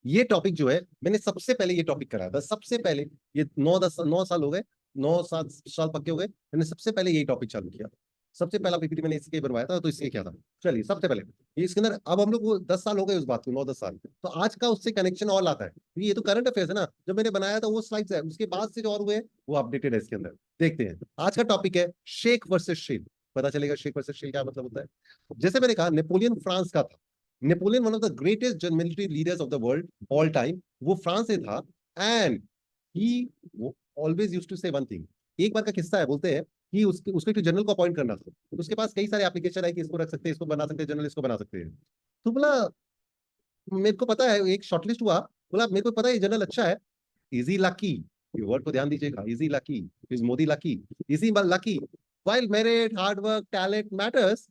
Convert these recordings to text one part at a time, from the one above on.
ये टॉपिक जो है मैंने सबसे पहले ये टॉपिक कराया था, सबसे पहले। ये 9 साल हो गए, 9 7 साल पक्के हो गए, मैंने सबसे पहले यही टॉपिक चालू किया। सबसे पहला पीपीटी मैंने इसके बनवाया था, तो इसलिए किया था। चलिए सबसे पहले ये इसके अंदर, अब हम लोग वो 10 साल हो गए उस बात को, 9 10 साल, तो आज का उससे कनेक्शन और आता है, क्योंकि ये तो करंट अफेयर्स है ना। जब मैंने बनाया था वो स्लाइड्स है, उसके बाद से जो और हुए हैं, वो अपडेटेड है इसके अंदर। देखते हैं आज का टॉपिक है शेख वर्सेस शेल। पता चलेगा शेख वर्सेस शेल क्या मतलब होता है। जैसे मैंने कहा, नेपोलियन फ्रांस का था। Napoleon one of the greatest military leaders of the world all time, वो फ्रांस से था। And he always used to say one thing. एक बार का किस्सा है, बोलते हैं कि उसको एक जनरल को अपॉइंट करना था, तो उसके पास कई सारे एप्लीकेशन है कि इसको रख सकते हैं, इसको बना सकते हैं जनरल, इसको बना सकते हैं। तो बोला मेरे को पता है, एक शॉर्टलिस्ट हुआ, बोला मेरे को पता है ये जनरल अच्छा है। इजी लकी, ये वर्ड को ध्यान दीजिएगा, easy lucky. Is Modi lucky? Easy lucky. while merit hard work talent matters,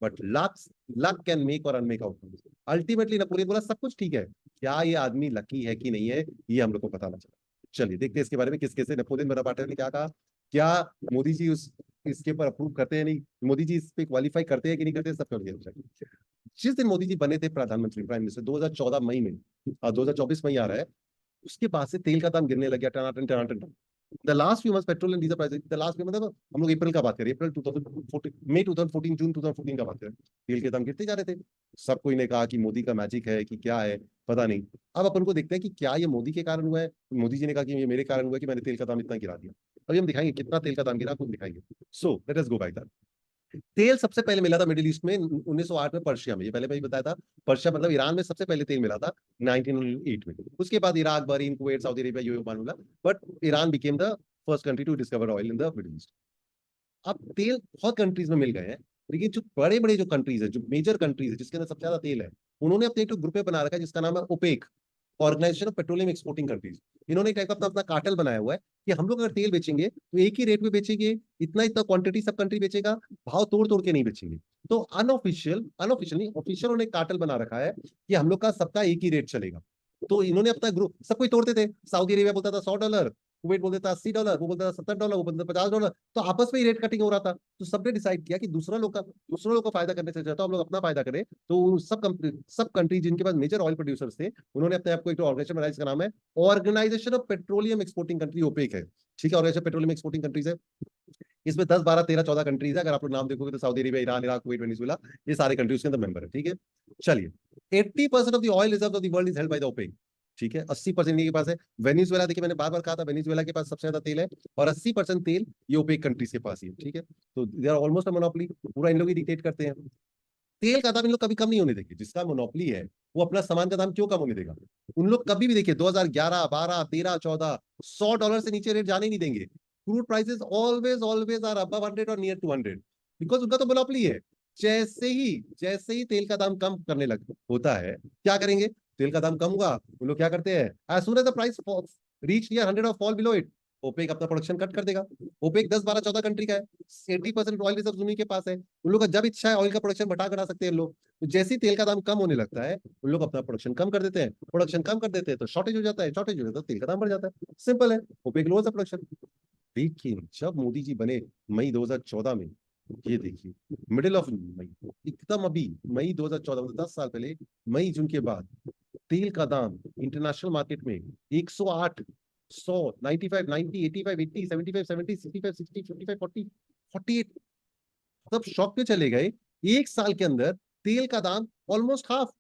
but luck can make or unmake outcomes. Ultimately Napoleon बोला सब कुछ ठीक है, क्या ये आदमी लकी है कि नहीं है, ये हम लोग को पता ना चला। चलिए देखते हैं इसके बारे में किस कैसे नेपोलियन बोनापार्टे ने क्या कहा। क्या मोदी जी उस इसके ऊपर अप्रूव करते हैं, नहीं मोदी जी इस पे क्वालिफाई करते हैं कि नहीं करते, सब कर दिया। जिस दिन मोदी जी बने थे प्रधानमंत्री, प्राइम मिनिस्टर, 2014 मई में, 2024 मई आ रहा है, उसके बाद से तेल का दाम गिरने लग गया टनाटन टनाटन। The last few months petrol and diesel price, the last few मतलब हम लोग अप्रैल का बात करें, अप्रैल 2014, मई 2014, जून 2014 का बात करें, तेल के दाम गिरते जा रहे थे। सब कोई ने कहा कि मोदी का मैजिक है कि क्या है, पता नहीं। अब अपन को देखते हैं कि क्या ये मोदी के कारण हुआ है। मोदी जी ने कहा कि ये मेरे कारण हुआ है कि मैंने तेल का दाम इतना गिरा दिया। अभी हम दिखाएंगे कितना तेल का दाम गिरा, कुछ दिखाएंगे। So let us go by that. तेल सबसे पहले मिला था मिडिल ईस्ट में 1908 में, पर्शिया में। ये पहले मैं ही बताया था। पर्शिया मतलब ईरान में सबसे पहले तेल मिला था 1908 में। उसके बाद Iraq, Bahrain, Kuwait, Saudi Arabia, ये मान मिला। But Iran became the first country to discover oil in the Middle East. अब तेल बहुत कंट्रीज में मिल गए हैं, लेकिन जो बड़े बड़े जो कंट्रीज है, जो मेजर कंट्रीज है जिसके अंदर सबसे ज्यादा तेल है, उन्होंने अपने एक ग्रुप में बना रखा है जिसका नाम है OPEC, Organization of Petroleum Exporting Countries. इन्होंने एक टाइप का अपना अपना कार्टेल बनाया हुआ है कि हम लोग अगर तेल बेचेंगे तो एक ही रेट में बेचेंगे, इतना इतना क्वांटिटी सब कंट्री बेचेगा, भाव तोड़ तोड़ के नहीं बेचेंगे। तो अनऑफिशियल अनऑफिशियल नहीं, ऑफिशियल उन्होंने कार्टेल बना रखा है कि हम लोग का सबका एक ही रेट चलेगा। तो इन्होंने अपना ग्रुप, सब कोई तोड़ते थे। सऊदी अरेबिया बोलता था $100, कुवैत बोलता था $80, वो बोलता था $70, वो बोलता था $50। तो आपस में ही रेट कटिंग हो रहा था। तो सबने डिसाइड किया कि दूसरा लोग का फायदा करने से ज्यादा हम लोग अपना फायदा करें। तो सब कंट्री जिनके पास मेजर ऑयल प्रोड्यूसर्स थे, उन्होंने अपने आप को एक ऑर्गेनाइजेशन बनाया जिसका नाम है Organization of Petroleum Exporting Country, OPEC है। ठीक है, ऑर्गेनाइजेशन पेट्रोलियम एक्सपोर्टिंग कंट्रीज है। इसमें 10 12 13 14 कंट्रीज है। अगर आप लोग नाम देखोगे तो Saudi Arabia, Iran, Iraq, Kuwait, Venezuela, ये सारे कंट्रीज के अंदर मेंबर है। ठीक है, चलिए 80% of the oil reserve of the world is held by the OPEC. ठीक है, 80% के पास है। वेनेजुएला, देखिए मैंने बार बार कहा था, वेनेजुएला के पास सबसे ज्यादा तेल है, और 80% तेल ये ओपेक कंट्रीज के पास ही है। ठीक है, तो they are almost a monopoly, पूरा इन लोग ही डिक्टेट करते हैं। तेल का दाम इन लोग कभी कम नहीं होने देंगे। जिसका मोनोपोली है वो अपना सामान का दाम क्यों कम होने देगा। उन लोग कभी भी देखिए 2011 12 13 14 $100 से नीचे रेट जाने नहीं देंगे। Crude prices always always are above 100 or near to 100, because उनका तो मोनोपोली है। जैसे ही तेल का दाम कम करने लग होता है, क्या करेंगे, तेल का दाम कम हुआ, वो लोग क्या करते हैं, as soon as the price reach near 100 or fall below it, OPEC अपना प्रोडक्शन कट कर देगा। ओपेक 10 12 14 कंट्री का है, 80% ऑयल रिजर्व उन्हीं के पास है। उन लोग का जब इच्छा है ऑयल का प्रोडक्शन बढ़ा करा सकते हैं लोग। तो जैसे ही तेल का दाम कम होने लगता है, उन लोग अपना प्रोडक्शन कम कर देते हैं। प्रोडक्शन कम कर देते हैं तो शॉर्टेज हो जाता है, शॉर्टेज हो जाता है तो तेल का दाम बढ़ जाता है। सिंपल है, ओपेक लोअर्स द प्रोडक्शन। लेकिन जब मोदी जी बने मई 2014 में, ये देखिए मिडिल ऑफ मई, एकदम अभी मई 2014, मतलब 10 साल पहले, मई जून के बाद तेल का दाम इंटरनेशनल मार्केट में 108, 100, 95, 90, 85, 80, 75, 70, 65, 60, 55, 40, 48। सब शॉक में चले गए। एक साल के अंदर तेल का दाम ऑलमोस्ट हाफ,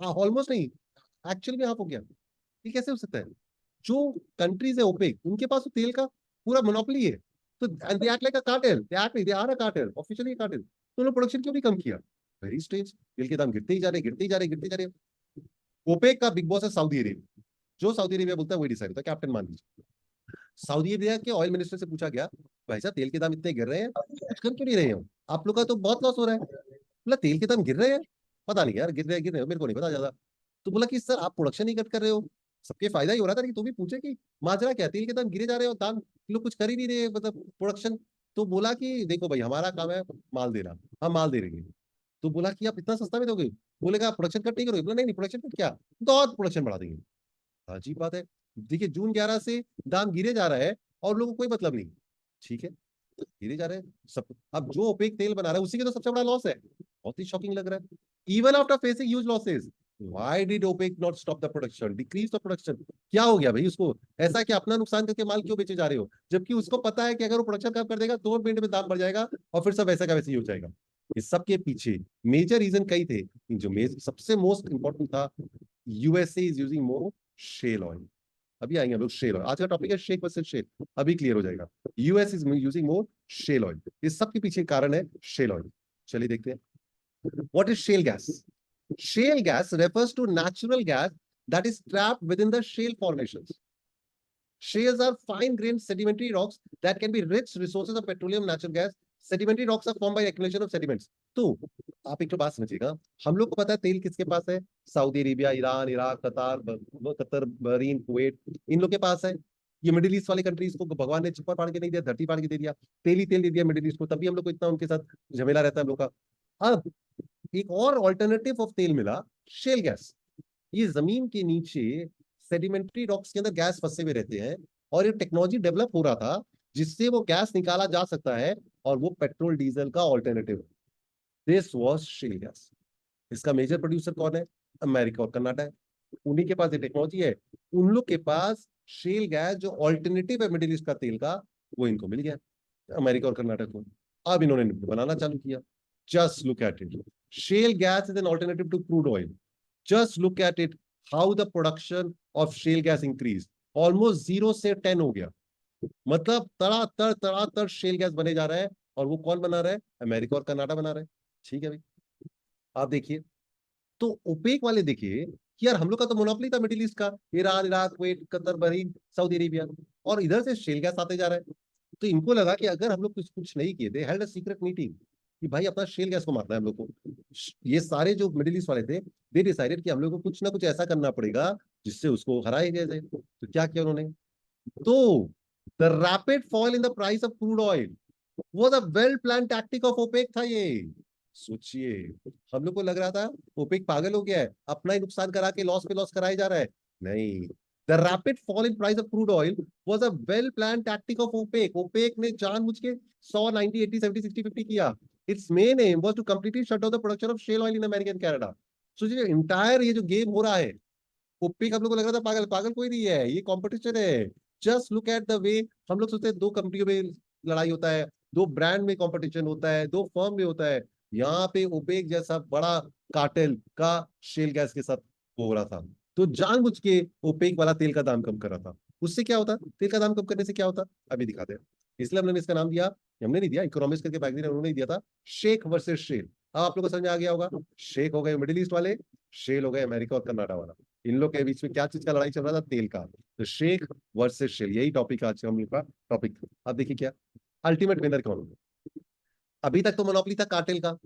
हाँ ऑलमोस्ट नहीं, एक्चुअल में हाफ हो गया। ये कैसे हो सकता है। जो कंट्रीज है ओपेक, उनके पास तो तेल का पूरा मोनोपोली है। तो they act like a cartel, they are a cartel, officially cartel. तो उन्होंने प्रोडक्शन क्यों नहीं कम किया। वेरी स्ट्रेंज, तेल के दाम गिरते ही जा रहे, गिरते ही जा रहे, गिरते ही जा रहे। ओपेक का बिग बॉस है सऊदी अरेबिया। जो सऊदी अरेबिया बोलता है वही डिसाइड होता है, कैप्टन मान लीजिए। सऊदी अरेबिया के ऑयल मिनिस्टर से पूछा गया, भाई साहब तेल के दाम इतने गिर रहे हैं, कुछ कर क्यों नहीं रहे हो, आप लोग का तो बहुत लॉस हो रहा है। बोला तेल के दाम गिर रहे हैं, पता नहीं यार गिर रहे हो, मेरे को नहीं पता ज्यादा। तो बोला कि सर आप प्रोडक्शन ही कट कर रहे हो, सबके फायदा ही हो रहा था, कि तू भी पूछे कि माजरा क्या, तेल के दाम गिरे जा रहे हो, दाम लोग कुछ कर ही नहीं रहे, मतलब प्रोडक्शन। तो बोला कि देखो भाई हमारा काम है माल देना, हम माल दे रहे हैं। तो बोला कि आप इतना सस्ता में दोगे, बोलेगा प्रोडक्शन कट नहीं करोगे, बोला नहीं नहीं प्रोडक्शन कट क्या, तो और प्रोडक्शन बढ़ा देंगे। अजीब बात है। देखिए जून 11 से दाम गिरे जा रहा है और लोगों को कोई मतलब नहीं। ठीक है, तो गिरे जा रहे हैं सब। अब जो ओपेक तेल बना रहा है उसी के तो सबसे बड़ा लॉस है। बहुत ही शॉकिंग लग रहा है। Even after facing huge losses, Why did OPEC not stop the production, decrease the production? क्या हो गया भाई उसको? ऐसा कि अपना नुकसान करके माल क्यों बेचे जा रहे हो, जबकि उसको पता है कि अगर वो प्रोडक्शन कम कर देगा 2 मिनट में दाम बढ़ जाएगा और फिर सब ऐसा का वैसे ही हो जाएगा। इस सब के पीछे मेजर रीजन कई थे। जो सबसे मोस्ट इंपॉर्टेंट था, USA is using more shale oil. अभी आएंगे हम लोग शेल ऑयल, आज का टॉपिक है शेक वर्सेस शेल, अभी क्लियर हो जाएगा। US is using more shale oil, इस सब के पीछे कारण है शेल ऑयल। चलिए देखते हैं what is shell gas. Shale gas refers to natural gas that is trapped within the shale formations. Shales are fine-grained sedimentary rocks that can be rich resources of petroleum, natural gas. Sedimentary rocks are formed by accumulation of sediments. तो आप एक तो बात समझिएगा, हम लोग को पता है तेल किसके पास है, Saudi Arabia, Iran, Iraq, Qatar, Bahrain, Kuwait, इन लोग के पास है। ये मिडिल ईस्ट वाले कंट्रीज को भगवान ने छप्पर फाड़ के नहीं दिया, धरती फाड़ के दे दिया, तेल ही तेल दे दिया मिडिल ईस्ट को, तभी हम लोग को इतना उनके साथ झमेला रहता है हम लोग का। अब एक और ऑल्टरनेटिव ऑफ तेल मिला, शेल गैस। ये जमीन के नीचे सेडिमेंट्री रॉक्स के अंदर गैस फंसे हुए रहते हैं, और ये टेक्नोलॉजी डेवलप हो रहा था जिससे वो गैस निकाला जा सकता है, और वो पेट्रोल डीजल का alternative. This was shell gas. इसका मेजर प्रोड्यूसर कौन है, अमेरिका और कनाडा है। उन्हीं के पास ये टेक्नोलॉजी है, उन लोग के पास शेल गैस जो ऑल्टरनेटिव है मिडिल ईस्ट का तेल का, वो इनको मिल गया, अमेरिका और कर्नाटक को। अब इन्होंने बनाना चालू किया। Just look at it, shale gas is an alternative to crude oil. Just look at it, how the production of shale gas increase, almost 0 से 10 हो गया। मतलब तड़ातड़ शेल गैस बने जा रहा है, और वो कौन बना रहा है, अमेरिका और कनाडा बना रहा है। ठीक है भाई, आप देखिए, तो ओपेक वाले देखिए कि यार हम लोग का तो मोनोपोली था मिडिल ईस्ट का, Iran, Iraq, Kuwait, Qatar, Bahrain, Saudi Arabia, और इधर से शेल गैस आते जा रहा है। तो इनको लगा कि अगर हम लोग कुछ नहीं किए, दे हेल्ड अ सीक्रेट मीटिंग कि भाई अपना शेल गैस को मारना है हम लोग को। ये सारे जो मिडिल ईस्ट वाले थे, दे डिसाइडेड कि हम लोग को कुछ ना कुछ ऐसा करना पड़ेगा जिससे उसको हराया जाए। तो क्या किया उन्होंने, तो the rapid fall in the price of crude oil was a well plan tactic of OPEC था ये। सोचिए, हम लोग को लग रहा था ओपेक पागल हो गया है, अपना ही नुकसान करा के लॉस पे लॉस कराया जा रहा है। नहीं, the rapid fall in price of crude oil was a well plan tactic of OPEC. OPEC ने जानबूझ के 100, 90, 80, 70, 60, 50 किया। Its main aim was to completely shut down the production of shale oil in America and Canada. सोचिए entire ये जो game हो रहा है, ओपेक हम लोग को लग रहा था पागल, पागल कोई नहीं है, ये कंपटीशन है। Just look at the way, हम लोग सोचते हैं दो कंपनियों में लड़ाई होता है, दो ब्रांड में कंपटीशन होता है, दो फर्म में होता है। यहाँ पे ओपेक जैसा बड़ा कार्टेल का शेल गैस के साथ हो रहा था, तो जानबूझ के ओपेक वाला तेल का दाम कम कर रहा था। उससे क्या होता, तेल का दाम कम करने से क्या होता, अभी दिखाते हैं। इसलिए हमने इसका नाम दिया, हमने नहीं दिया, इकोनॉमिक्स करके मैगजीन है उन्होंने दिया था, शेक वर्सेस शेल। अब आप लोग को समझ में आ गया होगा, शेक हो गए मिडिल ईस्ट वाले, शेल हो गए अमेरिका और कनाडा वाला। इन लोग के बीच में क्या चीज का लड़ाई चल रहा था, तेल का। तो शेख वर्सेस शेल, यही टॉपिक आज हम लोग का टॉपिक। अब देखिए क्या अल्टीमेट विनर कौन होगा। अभी तक तो मोनोपोली था कार्टेल का,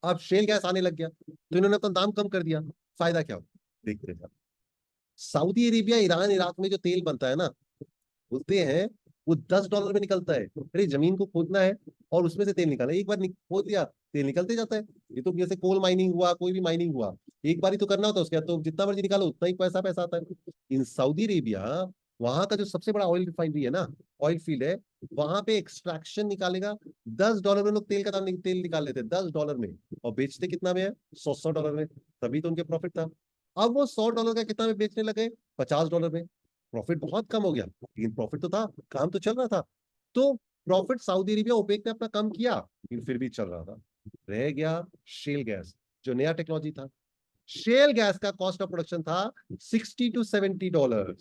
अब शेल गैस आने लग गया, तो इन्होंने अपना दाम कम कर दिया। फायदा क्या होगा, देखते हैं। सऊदी अरेबिया, ईरान, इराक में जो तेल बनता है ना, बोलते हैं वो $10 में निकलता है। अरे जमीन को खोदना है और उसमें से तेल निकालना है, एक बार खोद दिया तेल निकलते जाता है। ये तो जैसे कोल माइनिंग हुआ, कोई भी माइनिंग हुआ, एक बार ही तो करना होता है, उसके बाद तो जितना मर्जी निकालो उतना ही पैसा पैसा आता है। इन सऊदी अरेबिया, वहां का जो सबसे बड़ा ऑयल रिफाइनरी है ना, ऑयल फील्ड है, वहां पे एक्सट्रैक्शन निकालेगा, $10 में लोग तेल का दाम तेल निकाल लेते हैं, $10 में, और बेचते कितना में है, 100 में, तभी तो उनके प्रॉफिट था। अब वो $100 का कितना में बेचने लगे, $50 में। प्रॉफिट बहुत कम हो गया, लेकिन प्रॉफिट तो था, काम तो चल रहा था। तो प्रॉफिट सऊदी अरेबिया, ओपेक ने अपना कम किया, लेकिन फिर भी चल रहा था। रह गया शेल गैस, जो नया टेक्नोलॉजी था। शेल गैस का कॉस्ट ऑफ प्रोडक्शन था $60 to $70।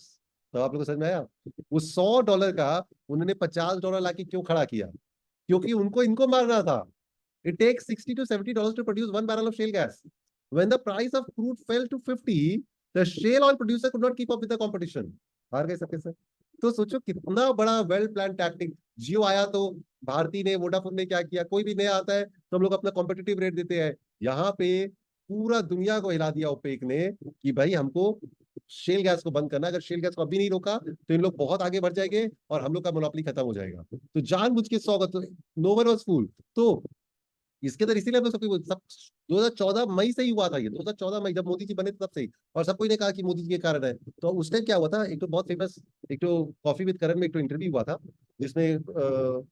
तो आप लोगों को समझ में आया, वो $100 का उन्होंने $50 लाके क्यों खड़ा किया, क्योंकि उनको इनको मारना था। It takes $60 to $70 to produce 1 barrel of shale gas. When the price of crude fell to 50, the shale oil producer could not keep up with the competition. हार गए सबके सब। तो सोचो कितना बड़ा वेल प्लान टैक्टिक। जियो आया तो भारती ने, वोडाफोन ने क्या किया, कोई भी नया आता है तो हम लोग अपना कॉम्पिटिटिव रेट देते हैं। यहाँ पे पूरा दुनिया को हिला दिया ओपेक ने कि भाई हमको शेल गैस को बंद करना, अगर शेल गैस को अभी नहीं रोका तो इन लोग बहुत आगे बढ़ जाएंगे और हम लोग का मोनोपोली खत्म हो जाएगा। तो जानबूझ के स्वागत, नो वन वाज फूल। तो इसके अंदर इसीलिए हम लोग सब 2014 मई से ही हुआ था, ये 2014 मई जब मोदी जी बने थे तब से ही, और सब कोई ने कहा कि मोदी जी के कारण है। तो उस टाइम क्या हुआ था, एक तो बहुत फेमस, एक तो कॉफी विद करण में एक तो इंटरव्यू हुआ था, जिसमें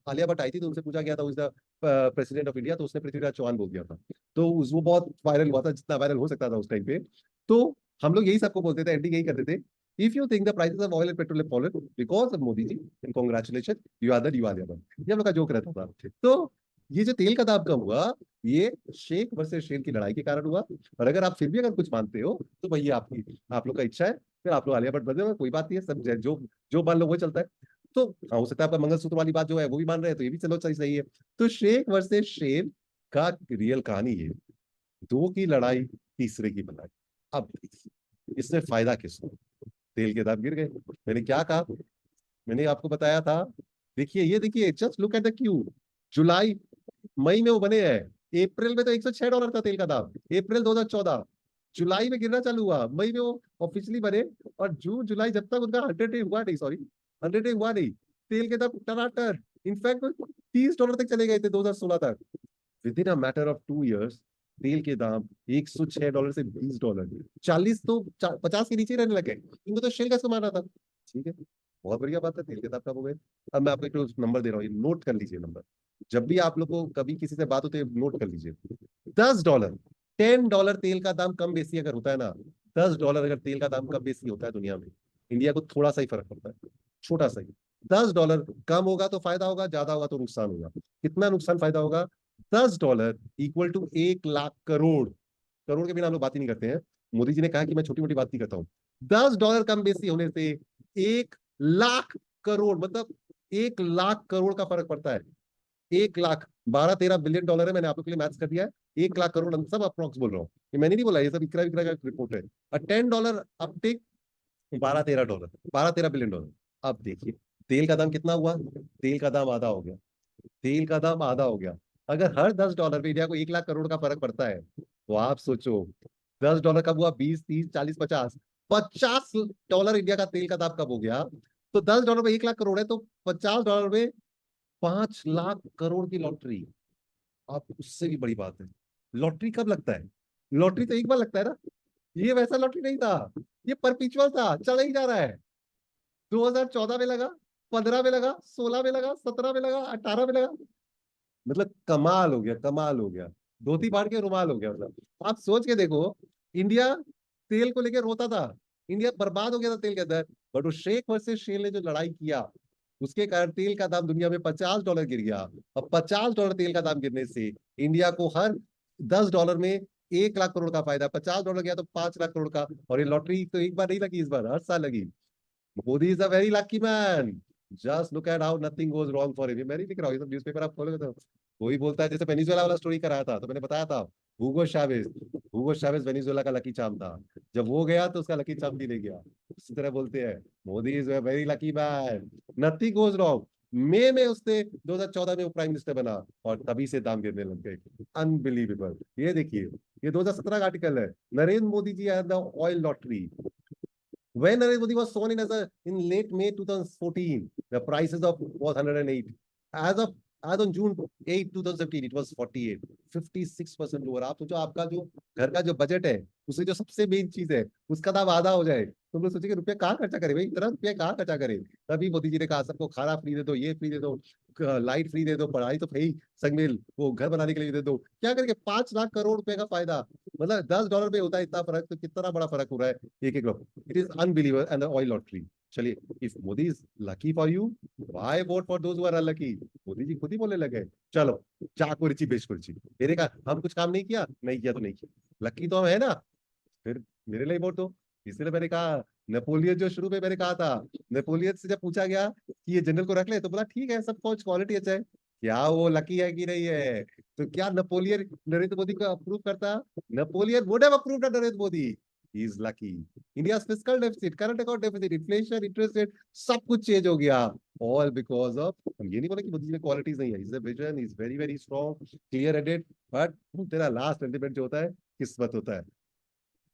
आलिया भट्ट आई थी, तो उनसे पूछा गया था उस प्रेसिडेंट ऑफ इंडिया, तो उसने पृथ्वीराज चौहान बोल दिया था। तो वो बहुत वायरल हुआ था, जितना वायरल हो सकता था उस टाइम पे। तो हम लोग यही सबको बोलते थे, एंडिंग यही करते थे, if you think the prices of oil and petrol have fallen because of Modi ji, and congratulation, you are the new Alia Bhatt. ये हम लोग का जोक रहता था। तो ये जो तेल का दाम कम हुआ, ये शेख वर्सेस शेर की लड़ाई के कारण हुआ। और अगर आप फिर भी अगर कुछ मानते हो तो भैया आपकी, आप लोग का इच्छा है, फिर आप लोग आलिया भट्ट बने हो, कोई बात नहीं है, सब जो जो मान लो वो चलता है। तो हाँ, हो सकता है आपका मंगलसूत्र वाली बात जो है वो भी मान रहे हैं, तो ये भी चलो सही सही है। तो शेख वर्सेस शेर का रियल कहानी ये, दो की लड़ाई, तीसरे की भलाई। अब इसमें फायदा किसको? तेल के दाम गिर गए। मैंने क्या कहा? मैंने आपको बताया था, देखिए ये देखिए, just look at the queue. जुलाई मई में वो बने हैं, अप्रैल में तो $106 था तेल का दाम, अप्रैल 2014। जुलाई में गिरना चालू हुआ, मई में वो ऑफिशियली बने, और जून जुलाई जब तक उनका 100 डे हुआ नहीं, सॉरी 100 डे हुआ नहीं, तेल के दाम टनाटर, इनफैक्ट $30 तक चले गए थे 2016 तक। With in a matter of 2 years तेल के दाम $106 से $20, 40 तो 50 के नीचे रहने लगे। इनको तो शेल गैस को मारना था। ठीक है, बहुत बढ़िया बात है, तेल के दाम कम हो गए। अब मैं आपको एक नंबर दे रहा हूँ, नोट कर लीजिए नंबर। जब भी आप लोग को कभी किसी से बात होती है, नोट कर लीजिए। $10, $10 तेल का दाम कम बेसी अगर होता है ना, $10 अगर तेल का दाम कम बेसी होता है दुनिया में, इंडिया को थोड़ा सा ही फर्क पड़ता है, छोटा सा ही। $10 कम होगा तो फायदा होगा, ज्यादा होगा तो नुकसान होगा। कितना नुकसान फायदा होगा? $10 इक्वल टू 1 लाख करोड़। करोड़ के बिना हम लोग बात ही नहीं करते हैं। मोदी जी ने कहा कि मैं छोटी मोटी बात नहीं करता हूँ। $10 कम बेसी होने से 1 लाख करोड़, मतलब 1 लाख करोड़ का फर्क पड़ता है। 1 लाख, 12-13 बिलियन डॉलर है, मैंने आप लोग के लिए मैथ्स कर दिया है। 1 लाख करोड़, हम सब अप्रॉक्स बोल रहा हूँ, ये मैंने नहीं बोला, ये सब इकरा विकरा का रिपोर्ट है। और $10 अपटेक, 12-13 डॉलर, 12-13 बिलियन डॉलर। अब देखिए तेल का दाम कितना हुआ? तेल का दाम आधा हो गया। तेल का दाम आधा हो गया। अगर हर $10 पे इंडिया को 1 लाख करोड़ का फर्क पड़ता है, तो आप सोचो $10 कब हुआ? 20, 30, 40, 50, $50 इंडिया का तेल का दाम कब हो गया? तो $10 में 1 लाख करोड़ है, तो $50 में 5 लाख करोड़ की लॉटरी। आप उससे भी बड़ी बात है, लॉटरी कब लगता है? लॉटरी तो एक बार लगता है ना। ये वैसा लॉटरी नहीं था, ये परपिचुअल था, चला ही जा रहा है। 2014 में लगा, 15 में लगा, 16 में लगा, 17 में लगा, 18 में लगा। मतलब कमाल हो गया, कमाल हो गया। धोती फाड़ के रुमाल हो गया। मतलब आप सोच के देखो, इंडिया तेल को लेकर रोता था, इंडिया बर्बाद हो गया था तेल के अंदर। बट वो शेख वर्सेस शेर ने जो लड़ाई किया, उसके कारण तेल का दाम दुनिया में $50 गिर गया। और $50 तेल का दाम गिरने से इंडिया को हर $10 में 1 लाख करोड़ का फायदा, $50 गया तो 5 लाख करोड़ का। और ये लॉटरी तो एक बार नहीं लगी, इस बार हर साल लगी। Modi is a very lucky man. Just look eight how nothing goes wrong for him. मैं नहीं लिख रहा हूँ, ये सब न्यूज़पेपर आप खोलोगे तो कोई बोलता है, जैसे वेनेजुएला वाला स्टोरी कराया था, तो मैंने बताया था, हुगो चावेज, हुगो चावेज वेनेजुएला का लकी चार्म था। जब वो गया तो उसका लकी चार्म भी नहीं गया। इसी तरह बोलते हैं, Modi is a very lucky man, nothing goes wrong. मई में उसने 2014 में वो प्राइम मिनिस्टर बना, और तभी से दाम गिरने लग गए। अनबिलीवेबल। ये देखिए, ये 2017 का आर्टिकल है, Narendra Modi ji had the oil lottery. When Narendra Modi was sworn in in late May 2014, the prices of was 108. As of as on June 8, 2017, it was 48, 56% lower। आप सोचो, आपका जो घर का जो बजट है, उससे जो सबसे मेन चीज है, उसका दाम आधा हो जाए, तो हम लोग सोचे कि रुपया कहाँ खर्चा करे भाई, इतना रुपया कहाँ खर्चा करे। तभी मोदी जी ने कहा सबको खाना फ्री दे दो, ये फ्री दे दो, लाइट फ्री दे दो, पढ़ाई तो फ्री, संग में वो घर बनाने के लिए दे दो। क्या करके 5 लाख करोड़ रुपए का फायदा। मतलब $10 में होता है इतना फर्क, तो कितना बड़ा फर्क हो रहा है एक एक लोग। It is unbelievable and oil lottery. चलिए, if Modi is lucky for you, why vote for those who are unlucky? Modi ji खुद ही बोलने लगे। चलो, चाकू रिची बेच कुर्ची, मेरे का हम कुछ काम नहीं किया, नहीं किया तो नहीं किया, लकी तो हम है ना, फिर मेरे लिए वोट दो। इसलिए मैंने कहा, नेपोलियन जो शुरू में मैंने कहा था, नेपोलियन से जब पूछा गया कि ये जनरल को रख ले, तो बोला ठीक है, सब कुछ क्वालिटी अच्छा है, क्या वो लकी है कि नहीं है? तो क्या नेपोलियन नरेंद्र मोदी को अप्रूव करता? Napoleon would have approved Narendra Modi. He is lucky. India fiscal deficit, current account deficit, inflation, interest rate, सब कुछ चेंज हो गया। ऑल बिकॉज ऑफ, हम ये नहीं बोले कि मोदी जी में क्वालिटीज नहीं है, is a vision, is very very strong, clear headed. But तेरा लास्ट अल्टीमेट जो होता है, किस्मत होता है।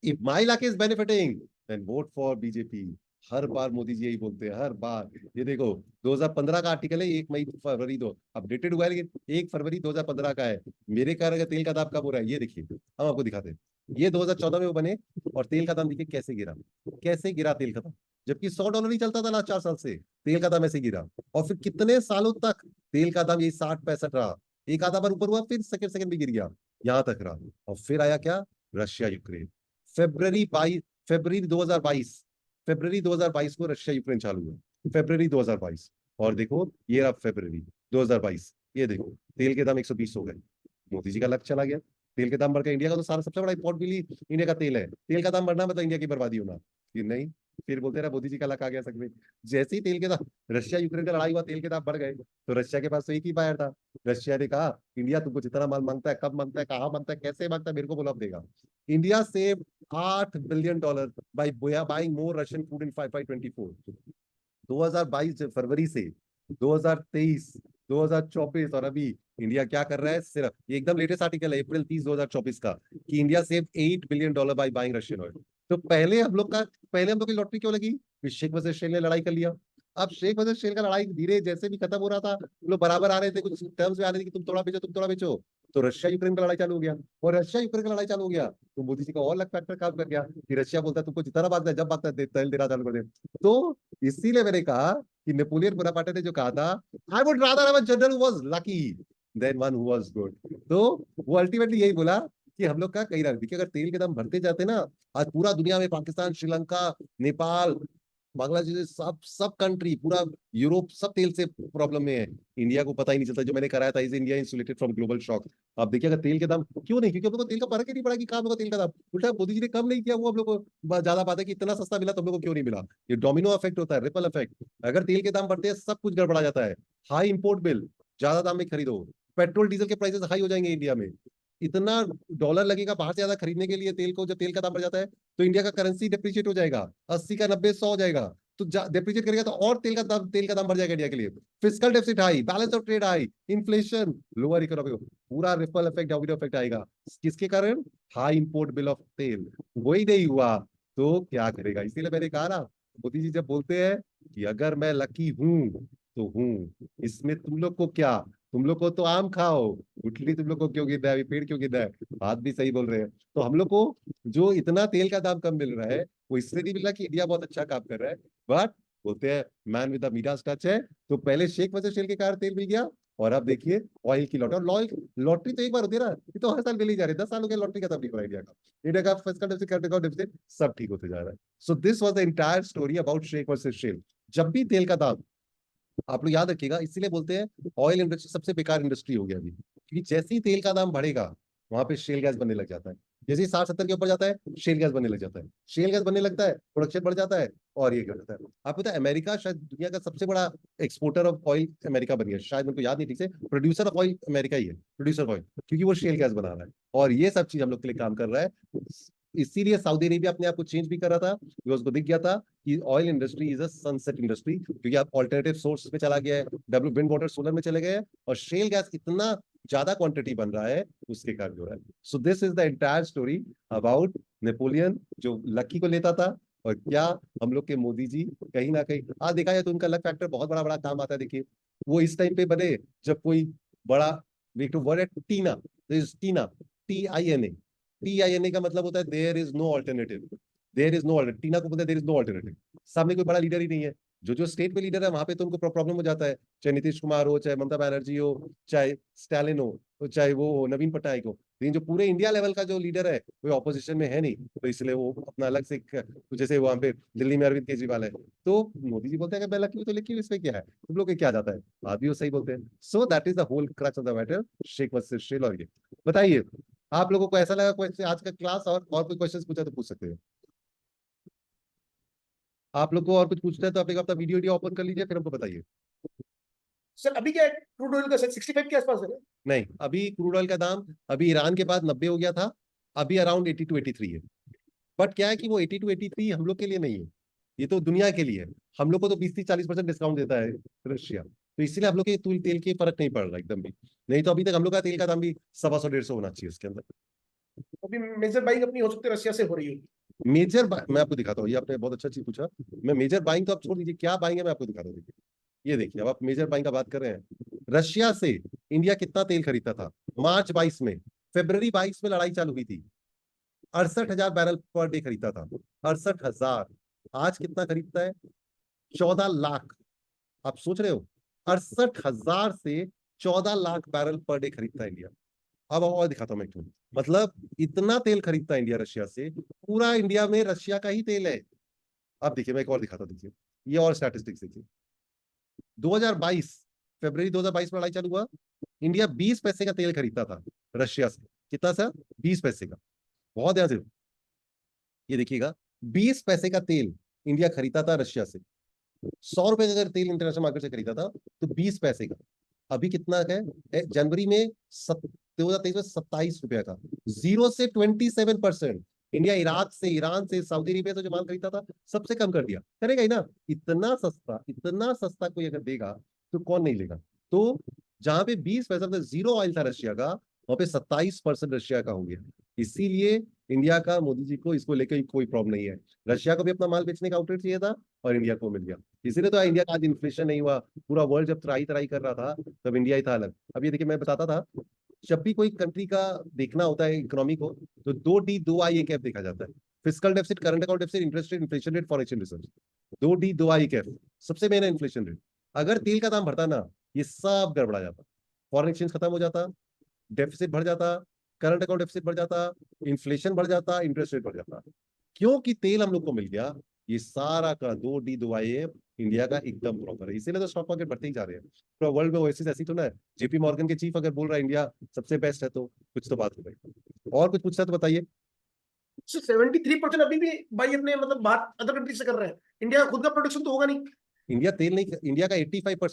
If my luck is benefiting, then vote for BJP. हर बार मोदी जी यही बोलते हैं, हर बार। ये देखो, 2015 का आर्टिकल है, 1 मई फरवरी दो अपडेटेड हुआ है, लेकिन 1 फरवरी 2015 का है। मेरे कार का तेल का दाम कब हो रहा है, ये देखिए, हम आपको दिखाते हैं। ये 2014 में वो बने, और तेल का दाम देखिए कैसे गिरा, कैसे गिरा तेल का दाम। जबकि $100 ही चलता था लास्ट 4 साल से, तेल का दाम ऐसे गिरा। और फिर कितने सालों तक तेल का दाम यही 60-65 रहा। एक आधा बार ऊपर हुआ, फिर सेकंड सेकंड भी गिर गया, यहां तक रहा। और फिर आया क्या? Russia Ukraine. फरवरी 2022, फरवरी 2022 को रशिया यूक्रेन चालू हुआ, फरवरी 2022। और देखो ये रहा फरवरी 2022, ये देखो तेल के दाम 120 हो गए, मोदी जी का लक चला गया, तेल के दाम बढ़ गए। इंडिया का तो सारा सबसे बड़ा इंपोर्ट बिल ही इंडिया का तेल है, तेल का दाम बढ़ना मतलब इंडिया की बर्बादी होना, कि नहीं। फिर बोलते रहे मोदी जी का लक आ गया सकते। जैसे ही तेल के दाम, रशिया यूक्रेन का लड़ाई हुआ, तेल के दाम बढ़ गए, तो रशिया के पास तो एक ही बायर था। रशिया ने कहा इंडिया तुमको जितना माल मांगता है, कब मांगता है, कहाँ मांगता है, कैसे मांगता है, मेरे को बोलो, अब देगा। India save $8 billion by buying more Russian food in 2024। 2022 फरवरी से 2023, 2024 और अभी इंडिया क्या कर रहा है। सिर्फ ये एकदम लेटेस्ट आर्टिकल है अप्रैल 30 2024 का, कि India save $8 billion by buying Russian oil. तो पहले हम लोग की लॉटरी क्यों लगी कि शेख वर्सेस शेल ने लड़ाई कर लिया। अब शेख वर्सेस शेल का लड़ाई धीरे जैसे भी खत्म हो रहा था, लोग बराबर आ रहे थे, कुछ टर्म्स में आ रहे थे कि तुम थोड़ा बेचो, तुम थोड़ा बेचो, तो रशिया यूक्रेन का लड़ाई चालू हो गया। और रशिया यूक्रेन का लड़ाई चालू हो गया तो मोदी जी का और लक फैक्टर काम कर गया कि रशिया बोलता है तुमको जितना भागता है, जब भागता है तेल देना चालू कर दे। तो इसीलिए मैंने कहा कि नेपोलियन बोनापार्टे ने जो कहा था, I would rather have a general who was lucky than one who was good. तो वो अल्टीमेटली यही बोला कि हम लोग का कहीं ना देखिए, अगर तेल के दाम बढ़ते जाते ना, आज पूरा दुनिया में पाकिस्तान, श्रीलंका, नेपाल, बांग्लादेश, सब सब कंट्री, पूरा यूरोप, सब तेल से प्रॉब्लम में है। इंडिया को पता ही नहीं चलता, जो मैंने कराया था is India insulated from global shock. आप देखिए अगर तेल के दाम क्यों नहीं, क्योंकि हम लोग को तेल का फर्क ही नहीं पड़ा कि कहाँ होगा तेल का दाम। उल्टा मोदी जी ने कम नहीं किया, वो हम लोग को ज्यादा बात है कि इतना सस्ता मिला तो हम लोग को क्यों नहीं मिला। ये डोमिनो इफेक्ट होता है, रिपल इफेक्ट। अगर तेल के दाम बढ़ते हैं सब कुछ गड़बड़ा जाता है। हाई इंपोर्ट बिल, ज्यादा दाम में खरीदो, पेट्रोल डीजल के प्राइसेस हाई हो जाएंगे इंडिया में, इतना डॉलर लगेगा बाहर से ज्यादा खरीदने के लिए तेल को। जब तेल का दाम बढ़ जाता है तो इंडिया का करेंसी डिप्रिशिएट हो जाएगा, 80 का 90 100 हो जाएगा, तो डिप्रिशिएट करेगा तो और तेल का दाम बढ़ जाएगा इंडिया के लिए। Fiscal deficit high, balance of trade high, inflation, lower economy, पूरा रिपल इफेक्ट, डोमिनो इफेक्ट आएगा। किसके कारण? हाई इंपोर्ट बिल ऑफ तेल। वही नहीं हुआ तो क्या करेगा। इसीलिए मैंने कहा ना, मोदी जी जब बोलते हैं कि अगर मैं लकी हूं तो हूं, इसमें तुम लोग को क्या, तुम लोग को तो आम खाओ, गुठली तुम लोग को क्यों गिर रहा है, पेड़ क्यों गिर रहा है। बात भी सही बोल रहे हैं। तो हम लोग को जो इतना तेल का दाम कम मिल रहा है, वो इससे नहीं मिल रहा कि इंडिया बहुत अच्छा काम कर रहा है, बट बोलते हैं मैन विद द मीडास टच है। तो पहले शेख वजह शेल के कारण तेल मिल गया, और अब देखिए ऑयल की लॉटरी। और लॉटरी तो एक बार होती है ना, ये तो हर साल मिल ही जा रही है। 10 साल हो गया लॉटरी खत्म नहीं हो रहा इंडिया का। इंडिया का fiscal deficit, current account deficit सब ठीक होते जा रहा है। So this was the entire story about sheikh versus shale. जब भी तेल का दाम, आप लोग याद रखिएगा, इसीलिए बोलते हैं ऑयल इंडस्ट्री सबसे बेकार इंडस्ट्री हो गया अभी, क्योंकि जैसे ही तेल का दाम बढ़ेगा वहां पे शेल गैस बनने लग जाता है। जैसे ही 60-70 के ऊपर जाता है, शेल गैस बनने लग जाता है, शेल गैस बनने लगता है, प्रोडक्शन बढ़ जाता है, और ये कर जाता है। आपको पता है अमेरिका शायद दुनिया का सबसे बड़ा एक्सपोर्टर ऑफ ऑयल अमेरिका बन गया, शायद मेरे को याद नहीं ठीक से, प्रोड्यूसर ऑफ ऑयल अमेरिका ही है, प्रोड्यूसर ऑफ ऑयल, क्योंकि वो शेल गैस बना रहा है। और ये सब चीज हम लोग के लिए काम कर रहा है। इसीलिए सऊदी अरेबिया अपने आप को चेंज भी कर रहा था, बिकॉज उसको दिख गया था कि oil industry is a sunset industry, क्योंकि आप ऑल्टरनेटिव सोर्स पे चला गया है, डब्ल्यू विंड वाटर सोलर में चले गए हैं, और शेल गैस इतना ज्यादा क्वांटिटी बन रहा है, उसके कारण हो रहा है। So this is the entire story about Napoleon जो लकी को लेता था, और क्या हम लोग के मोदी जी कहीं ना कहीं आज देखा जाए तो उनका लक फैक्टर बहुत बड़ा बड़ा काम आता है। देखिए वो इस टाइम पे बने जब कोई बड़ा, वर्ड है टीना, टीना, TINA, TINA का मतलब होता है there is no alternative, there is no alternative. TINA को बोलते हैं देयर इज नो ऑल्टरनेटिव। सामने कोई बड़ा लीडर ही नहीं है, जो जो स्टेट पे लीडर है वहां पे तो उनको प्रॉब्लम हो जाता है, चाहे नीतीश कुमार हो, चाहे ममता बनर्जी हो, चाहे स्टैलिन हो, तो चाहे वो नवीन पटनायक हो। लेकिन जो पूरे इंडिया लेवल का जो लीडर है वो ऑपोजिशन में है नहीं, तो इसलिए वो अपना अलग से तो जैसे वहां पे दिल्ली में अरविंद केजरीवाल है, तो मोदी जी बोलते हैं कि मैं लकी हूं तो लकी हूं, इसमें क्या है, तुम लोग के क्या जाता है। आप भी वो सही बोलते हैं। So that is the whole crux of the matter, sheikh versus shale. और ये बताइए आप लोगों को ऐसा लगा कोई आज का क्लास, और कोई क्वेश्चन पूछा तो पूछ सकते हैं। आप लोग को और कुछ पूछना है तो आप एक अपना वीडियो वीडियो ओपन कर लीजिए, फिर हमको बताइए। सर अभी क्या है, क्रूड ऑयल का सर 65 के आसपास है ना? नहीं, अभी क्रूड ऑयल का दाम अभी ईरान के बाद 90 हो गया था, अभी अराउंड 80 to 83 है। बट क्या है कि वो 80 to 83 हम लोग के लिए नहीं है, ये तो दुनिया के लिए है। हम लोग को तो 20-40% डिस्काउंट देता है रशिया, तो इसीलिए हम लोग के तेल के फर्क नहीं पड़ रहा एकदम भी। नहीं तो अभी तक हम लोग का तेल का दाम भी 125-150 होना चाहिए उसके अंदर। अभी मेजर बाइंग अपनी हो सकती है रशिया से हो रही है। मैं आपको दिखाता हूँ, ये आपने बहुत अच्छा चीज पूछा। मैं मेजर बाइंग तो आप छोड़ दीजिए, क्या बाइंग है मैं आपको दिखाता हूँ। देखिए, ये देखिए, अब आप मेजर बाइंग का बात कर रहे हैं, रशिया से इंडिया कितना तेल खरीदता था मार्च 22 में, फरवरी 22 में लड़ाई चालू हुई थी, 68,000 बैरल पर डे खरीदता था, 68,000। आज कितना खरीदता है? 14 लाख। आप सोच रहे हो, 68,000 से 14 लाख बैरल पर डे खरीदता है इंडिया। अब और दिखाता हूँ मैं एक मतलब इतना तेल खरीदता है इंडिया रशिया से, पूरा इंडिया में रशिया का ही तेल है। अब देखिए मैं एक और दिखाता हूं, देखिए ये और स्टैटिस्टिक्स देखिए। 2022 फरवरी 2022 में लड़ाई चालू हुआ, इंडिया 20 पैसे का तेल खरीदता था रशिया से। कितना सा? 20 पैसे का। बहुत ध्यान से ये देखिएगा, 20 पैसे का तेल इंडिया खरीदता था रशिया से। 100 रुपए का अगर तेल इंटरनेशनल मार्केट से खरीदा था तो 20 पैसे का। अभी कितना है? जनवरी में 2023 में 27 रुपया का। 0 से 27%। इंडिया इराक से, ईरान से, सऊदी अरेबिया से जो माल खरीदता था सबसे कम कर दिया। करेगा ही ना। इतना सस्ता कोई अगर देगा तो कौन नहीं लेगा। तो जहां पे 20% जीरो ऑयल था रशिया का, वहां पे 27% रशिया का हो गया। इसीलिए इंडिया का, मोदी जी को इसको लेकर कोई प्रॉब्लम नहीं है। रशिया को भी अपना माल बेचने का आउटलेट चाहिए था और इंडिया को मिल गया। इसीलिए तो इंडिया का आज इन्फ्लेशन नहीं हुआ। पूरा वर्ल्ड जब त्राही त्राही कर रहा था तब इंडिया ही था अलग। अब ये देखिए मैं बताता था, जब भी कोई कंट्री का देखना होता है इकोनॉमी को, तो 2D 2I एक ऐप देखा जाता है। Fiscal deficit, current account deficit, interest rate, inflation rate, foreign exchange reserve. 2D 2I एक ऐप। सबसे मेन है इन्फ्लेशन रेट। अगर तेल का दाम बढ़ता ना, ये सब गड़बड़ा जाता। फॉरेन एक्सचेंज खत्म हो जाता, डेफिसिट बढ़ जाता, करंट अकाउंट डेफिसिट बढ़ जाता, इन्फ्लेशन बढ़ जाता, इंटरेस्ट रेट बढ़ जाता। क्योंकि तेल हम लोग को मिल गया। ये सारा का 2D 2I इंडिया का एकदम प्रॉपर है। इसीलिए तो स्टॉक मार्केट बढ़ते ही जा रहे हैं। पूरा वर्ल्ड में ओएसिस ऐसी तो ना है। जेपी मॉर्गन के चीफ अगर बोल रहा है इंडिया सबसे बेस्ट है, तो कुछ तो बात हो गई। और कुछ पूछना तो बताइए। 73% अभी भी भाई अपने मतलब बात अदर कंट्री से कर रहे हैं। इंडिया का खुद का प्रोडक्शन तो होगा नहीं। इंडिया तेल नहीं, इंडिया का 85%